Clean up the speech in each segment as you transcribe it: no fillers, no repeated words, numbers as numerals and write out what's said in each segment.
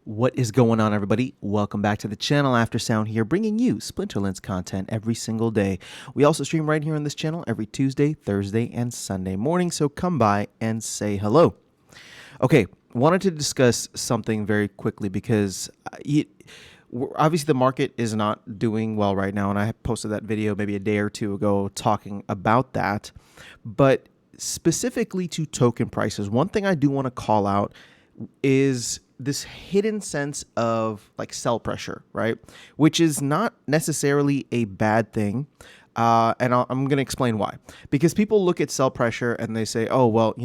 What is going on, everybody? Welcome back to the channel. Aftersound here, bringing you Splinterlands content every single day. We also stream right here on this channel every Tuesday, Thursday, and Sunday morning, so come by and say hello. Okay, wanted to discuss something very quickly because obviously the market is not doing well right now, and I posted that video maybe a day or two ago talking about that. But specifically to token prices, one thing I do want to call out is this hidden sense of like sell pressure, right? Which is not necessarily a bad thing. I'm going to explain why. Because people look at sell pressure and they say, oh, well,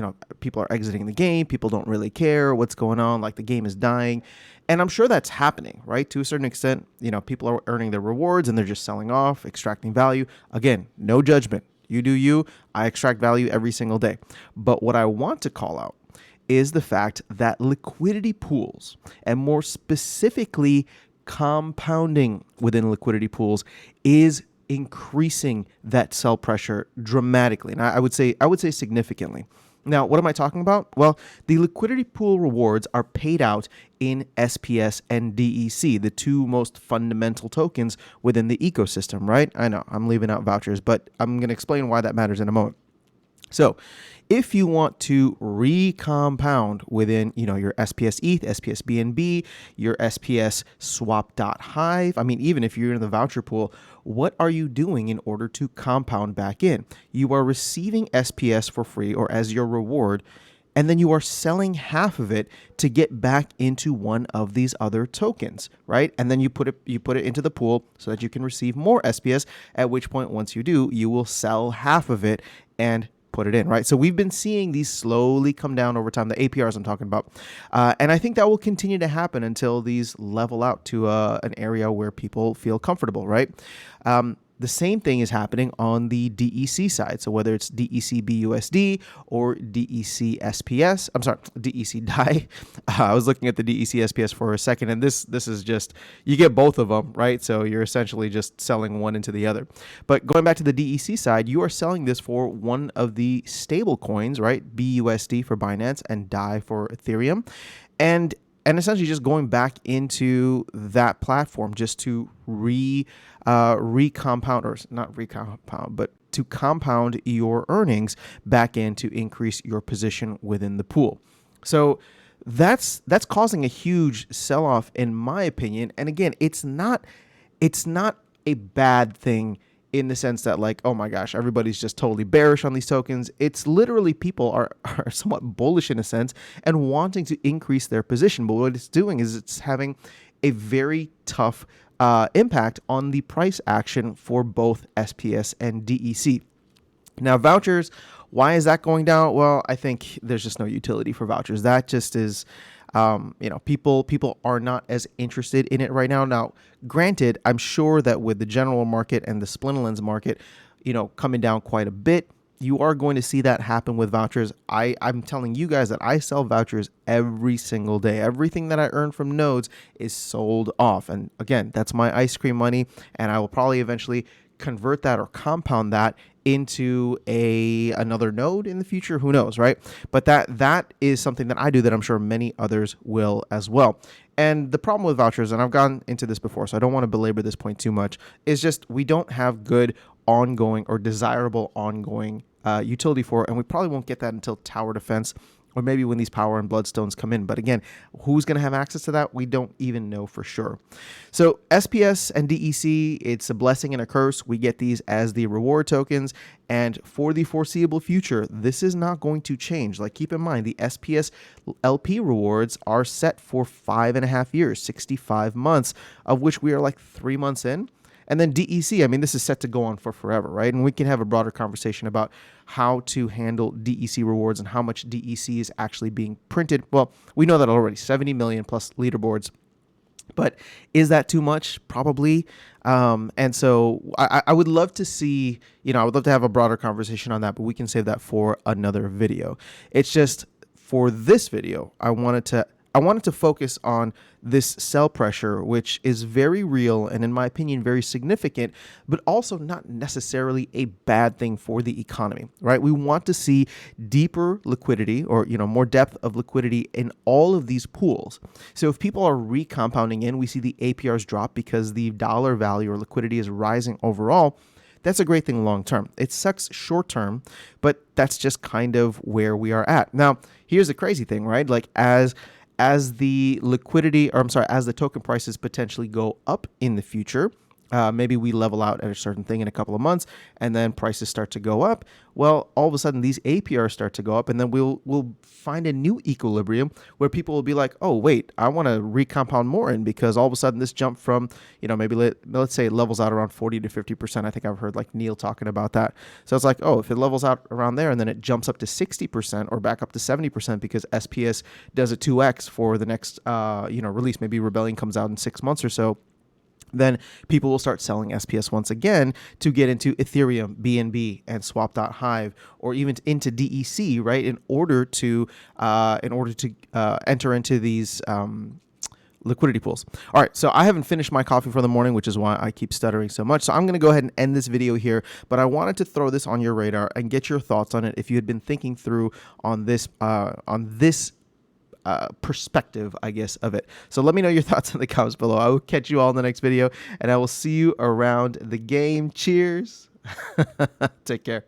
people are exiting the game. People don't really care what's going on. Like the game is dying. And I'm sure that's happening, right? To a certain extent, people are earning their rewards and they're just selling off, extracting value. Again, no judgment. You do you. I extract value every single day. But what I want to call out is the fact that liquidity pools, and more specifically compounding within liquidity pools, is increasing that sell pressure dramatically. And I would say significantly. Now, what am I talking about? Well, the liquidity pool rewards are paid out in SPS and DEC, the two most fundamental tokens within the ecosystem, right? I know I'm leaving out vouchers, but I'm going to explain why that matters in a moment. So if you want to recompound within, your SPS ETH, SPS BNB, your SPS swap.hive, even if you're in the voucher pool, what are you doing in order to compound back in? You are receiving SPS for free or as your reward, and then you are selling half of it to get back into one of these other tokens, right? And then you put it into the pool so that you can receive more SPS, at which point, once you do, you will sell half of it and put it in, right? So we've been seeing these slowly come down over time, the APRs I'm talking about. And I think that will continue to happen until these level out to an area where people feel comfortable, right? The same thing is happening on the DEC side. So whether it's DEC BUSD or DEC SPS, DEC DAI. I was looking at the DEC SPS for a second, and this is just, you get both of them, right? So you're essentially just selling one into the other. But going back to the DEC side, you are selling this for one of the stable coins, right? BUSD for Binance and DAI for Ethereum. And essentially just going back into that platform just to recompound, or not recompound, but to compound your earnings back in to increase your position within the pool. So that's causing a huge sell-off in my opinion. And again, it's not a bad thing in the sense that, like, oh my gosh, everybody's just totally bearish on these tokens. It's literally people are somewhat bullish in a sense and wanting to increase their position. But what it's doing is it's having a very tough impact on the price action for both SPS and DEC. Now, vouchers, why is that going down? Well, I think there's just no utility for vouchers. That just is, people are not as interested in it right now. Now, granted, I'm sure that with the general market and the Splinterlands market, coming down quite a bit, you are going to see that happen with vouchers. I'm telling you guys that I sell vouchers every single day. Everything that I earn from nodes is sold off. And again, that's my ice cream money, and I will probably eventually convert that or compound that into another node in the future. Who knows, right? But that is something that I do that I'm sure many others will as well. And the problem with vouchers, and I've gone into this before, so I don't want to belabor this point too much, is just we don't have good ongoing or desirable ongoing utility for it, and we probably won't get that until tower defense, or maybe when these power and bloodstones come in. But again, who's going to have access to that? We don't even know for sure. So SPS and DEC, it's a blessing and a curse. We get these as the reward tokens, and for the foreseeable future, this is not going to change. Like, keep in mind, the SPS LP rewards are set for 5.5 years, 65 months, of which we are like 3 months in. And then DEC, this is set to go on for forever, right? And we can have a broader conversation about how to handle DEC rewards and how much DEC is actually being printed. Well, we know that already, 70 million plus leaderboards. But is that too much? Probably. And so I would love to see, I would love to have a broader conversation on that, but we can save that for another video. It's just, for this video, I wanted to I wanted to focus on this sell pressure, which is very real and, in my opinion, very significant, but also not necessarily a bad thing for the economy, right? We want to see deeper liquidity, or more depth of liquidity in all of these pools. So if people are recompounding in, we see the APRs drop because the dollar value or liquidity is rising overall. That's a great thing long term. It sucks short term, but that's just kind of where we are at. Now, here's the crazy thing, right? Like as the liquidity, or I'm sorry, as the token prices potentially go up in the future, maybe we level out at a certain thing in a couple of months, and then prices start to go up. Well, all of a sudden these APRs start to go up, and then we'll find a new equilibrium where people will be like, oh wait, I want to recompound more in, because all of a sudden this jump from maybe let's say it levels out around 40 to 50%. I think I've heard like Neil talking about that. So it's like, oh, if it levels out around there and then it jumps up to 60% or back up to 70% because SPS does a 2x for the next release, maybe Rebellion comes out in 6 months or so, then people will start selling SPS once again to get into Ethereum, BNB, and Swap.hive, or even into DEC, right? In order to enter into these liquidity pools. All right, so I haven't finished my coffee for the morning, which is why I keep stuttering so much. So I'm going to go ahead and end this video here, but I wanted to throw this on your radar and get your thoughts on it if you had been thinking through on this perspective, I guess, of it. So let me know your thoughts in the comments below. I will catch you all in the next video, and I will see you around the game. Cheers. Take care.